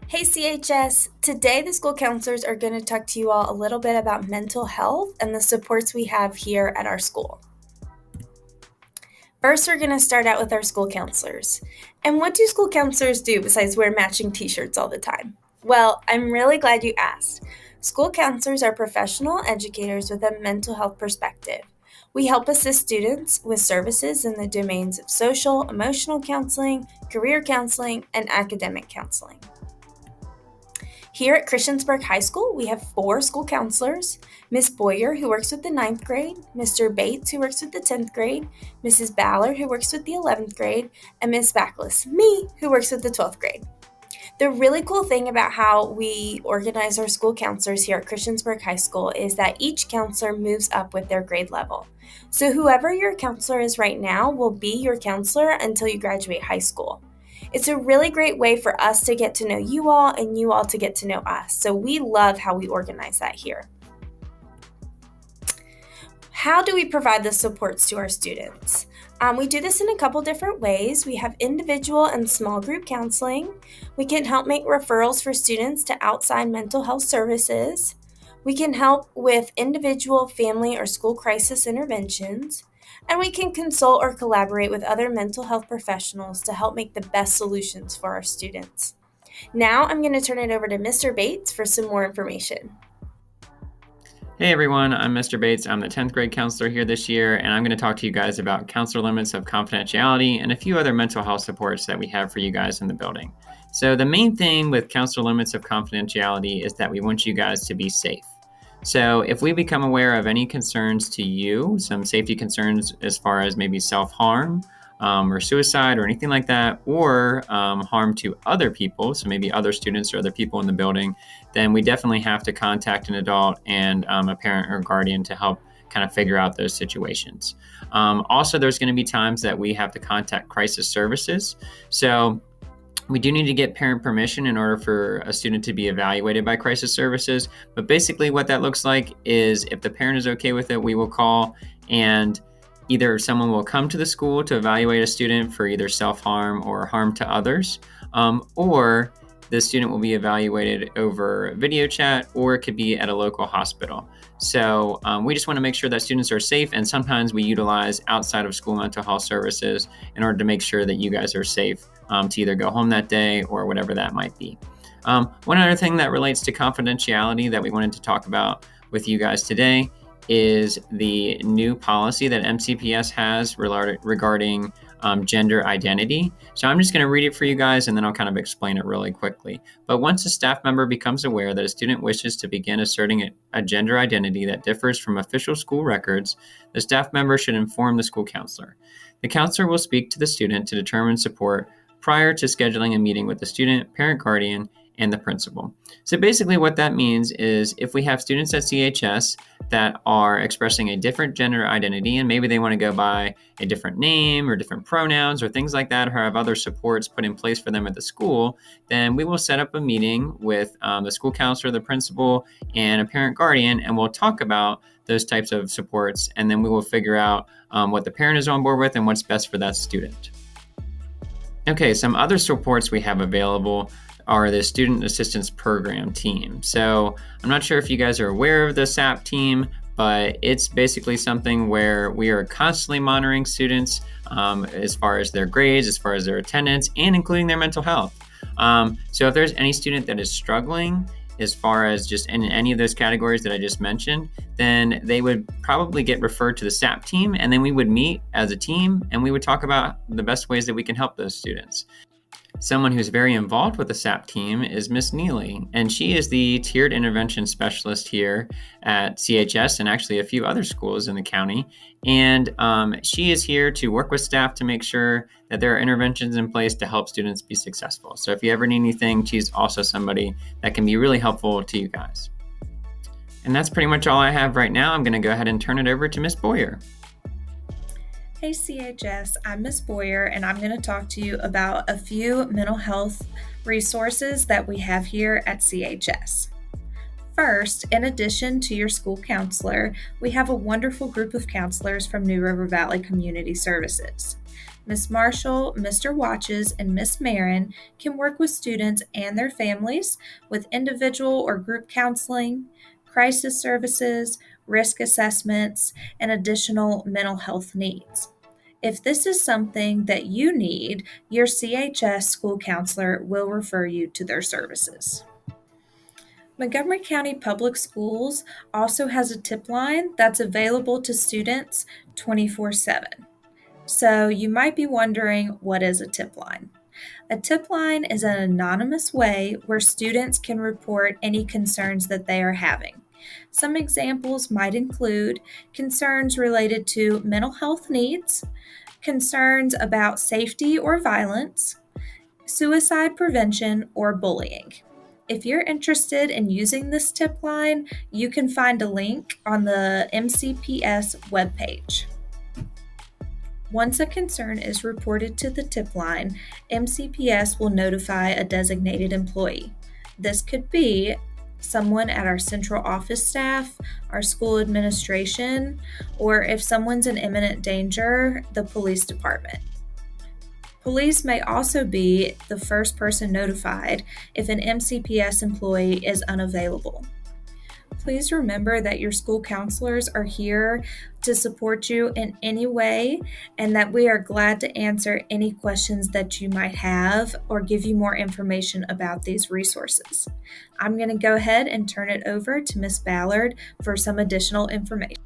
Hey CHS, today the school counselors are going to talk to you all a little bit about mental health and the supports we have here at our school. First, we're going to start out with our school counselors. And what do school counselors do besides wear matching t-shirts all the time? Well, I'm really glad you asked. School counselors are professional educators with a mental health perspective. We help assist students with services in the domains of social, emotional counseling, career counseling, and academic counseling. Here at Christiansburg High School, we have 4 school counselors: Miss Boyer, who works with the 9th grade, Mr. Bates, who works with the 10th grade, Mrs. Ballard, who works with the 11th grade, and Miss Backless, me, who works with the 12th grade. The really cool thing about how we organize our school counselors here at Christiansburg High School is that each counselor moves up with their grade level. So whoever your counselor is right now will be your counselor until you graduate high school. It's a really great way for us to get to know you all and you all to get to know us. So we love how we organize that here. How do we provide the supports to our students? We do this in a couple different ways. We have individual and small group counseling. We can help make referrals for students to outside mental health services. We can help with individual, family, or school crisis interventions. And we can consult or collaborate with other mental health professionals to help make the best solutions for our students. Now I'm going to turn it over to Mr. Bates for some more information. Hey everyone, I'm Mr. Bates. I'm the 10th grade counselor here this year, and I'm going to talk to you guys about counselor limits of confidentiality and a few other mental health supports that we have for you guys in the building. So the main thing with counselor limits of confidentiality is that we want you guys to be safe. So if we become aware of any concerns to you, some safety concerns as far as maybe self-harm, or suicide or anything like that, or harm to other people, so maybe other students or other people in the building, then we definitely have to contact an adult and a parent or guardian to help kind of figure out those situations. Also, there's going to be times that we have to contact crisis services. So we do need to get parent permission in order for a student to be evaluated by crisis services. But basically what that looks like is if the parent is okay with it, we will call, and either someone will come to the school to evaluate a student for either self-harm or harm to others, or the student will be evaluated over video chat, or it could be at a local hospital. So we just want to make sure that students are safe, and sometimes we utilize outside of school mental health services in order to make sure that you guys are safe to either go home that day or whatever that might be. One other thing that relates to confidentiality that we wanted to talk about with you guys today is the new policy that MCPS has regarding gender identity. So I'm just going to read it for you guys, and then I'll kind of explain it really quickly. But once a staff member becomes aware that a student wishes to begin asserting a gender identity that differs from official school records, the staff member should inform the school counselor. The counselor will speak to the student to determine support prior to scheduling a meeting with the student, parent, guardian, and the principal. So basically what that means is if we have students at CHS that are expressing a different gender identity, and maybe they want to go by a different name or different pronouns or things like that, or have other supports put in place for them at the school, then we will set up a meeting with the school counselor, the principal, and a parent guardian, and we'll talk about those types of supports, and then we will figure out what the parent is on board with and what's best for that student. Okay, some other supports we have available are the Student Assistance Program team. So I'm not sure if you guys are aware of the SAP team, but it's basically something where we are constantly monitoring students as far as their grades, as far as their attendance, and including their mental health. So if there's any student that is struggling as far as just in any of those categories that I just mentioned, then they would probably get referred to the SAP team, and then we would meet as a team and we would talk about the best ways that we can help those students. Someone who's very involved with the SAP team is Miss Neely, and she is the tiered intervention specialist here at CHS and actually a few other schools in the county. And she is here to work with staff to make sure that there are interventions in place to help students be successful. So if you ever need anything, she's also somebody that can be really helpful to you guys. And that's pretty much all I have right now. I'm going to go ahead and turn it over to Miss Boyer. Hey CHS, I'm Ms. Boyer, and I'm going to talk to you about a few mental health resources that we have here at CHS. First, in addition to your school counselor, we have a wonderful group of counselors from New River Valley Community Services. Ms. Marshall, Mr. Watches, and Ms. Marin can work with students and their families with individual or group counseling, crisis services, risk assessments, and additional mental health needs. If this is something that you need, your CHS school counselor will refer you to their services. Montgomery County Public Schools also has a tip line that's available to students 24/7. So you might be wondering, what is a tip line? A tip line is an anonymous way where students can report any concerns that they are having. Some examples might include concerns related to mental health needs, concerns about safety or violence, suicide prevention, or bullying. If you're interested in using this tip line, you can find a link on the MCPS webpage. Once a concern is reported to the tip line, MCPS will notify a designated employee. This could be someone at our central office staff, our school administration, or if someone's in imminent danger, the police department. Police may also be the first person notified if an MCPS employee is unavailable. Please remember that your school counselors are here to support you in any way, and that we are glad to answer any questions that you might have or give you more information about these resources. I'm going to go ahead and turn it over to Ms. Ballard for some additional information.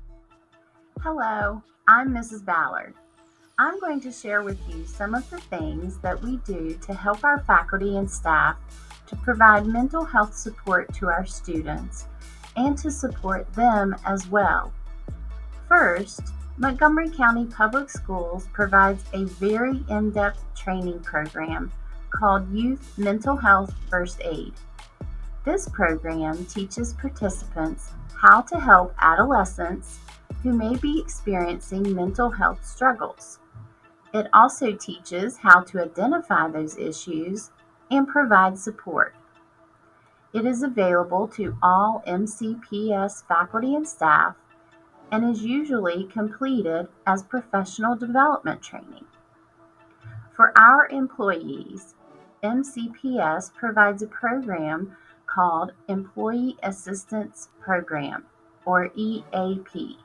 Hello, I'm Mrs. Ballard. I'm going to share with you some of the things that we do to help our faculty and staff to provide mental health support to our students and to support them as well. First, Montgomery County Public Schools provides a very in-depth training program called Youth Mental Health First Aid. This program teaches participants how to help adolescents who may be experiencing mental health struggles. It also teaches how to identify those issues and provide support. It is available to all MCPS faculty and staff and is usually completed as professional development training. For our employees, MCPS provides a program called Employee Assistance Program, or EAP.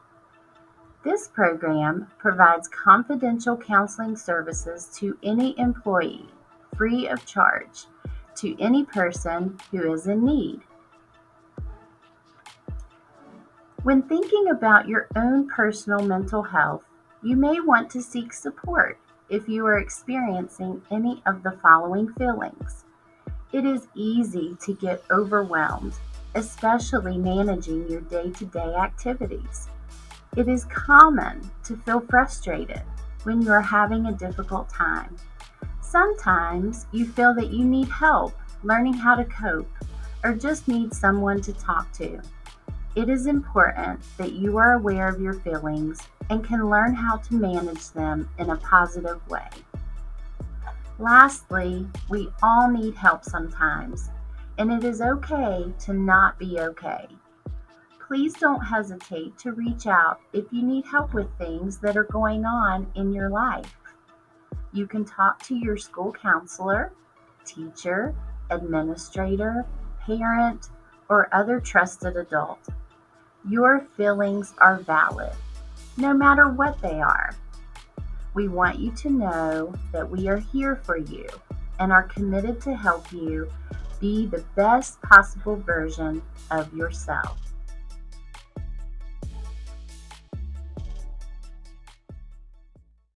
This program provides confidential counseling services to any employee, free of charge, to any person who is in need. When thinking about your own personal mental health, you may want to seek support if you are experiencing any of the following feelings. It is easy to get overwhelmed, especially managing your day-to-day activities. It is common to feel frustrated when you are having a difficult time. Sometimes you feel that you need help learning how to cope or just need someone to talk to. It is important that you are aware of your feelings and can learn how to manage them in a positive way. Lastly, we all need help sometimes, and it is okay to not be okay. Please don't hesitate to reach out if you need help with things that are going on in your life. You can talk to your school counselor, teacher, administrator, parent, or other trusted adult. Your feelings are valid, no matter what they are. We want you to know that we are here for you and are committed to help you be the best possible version of yourself.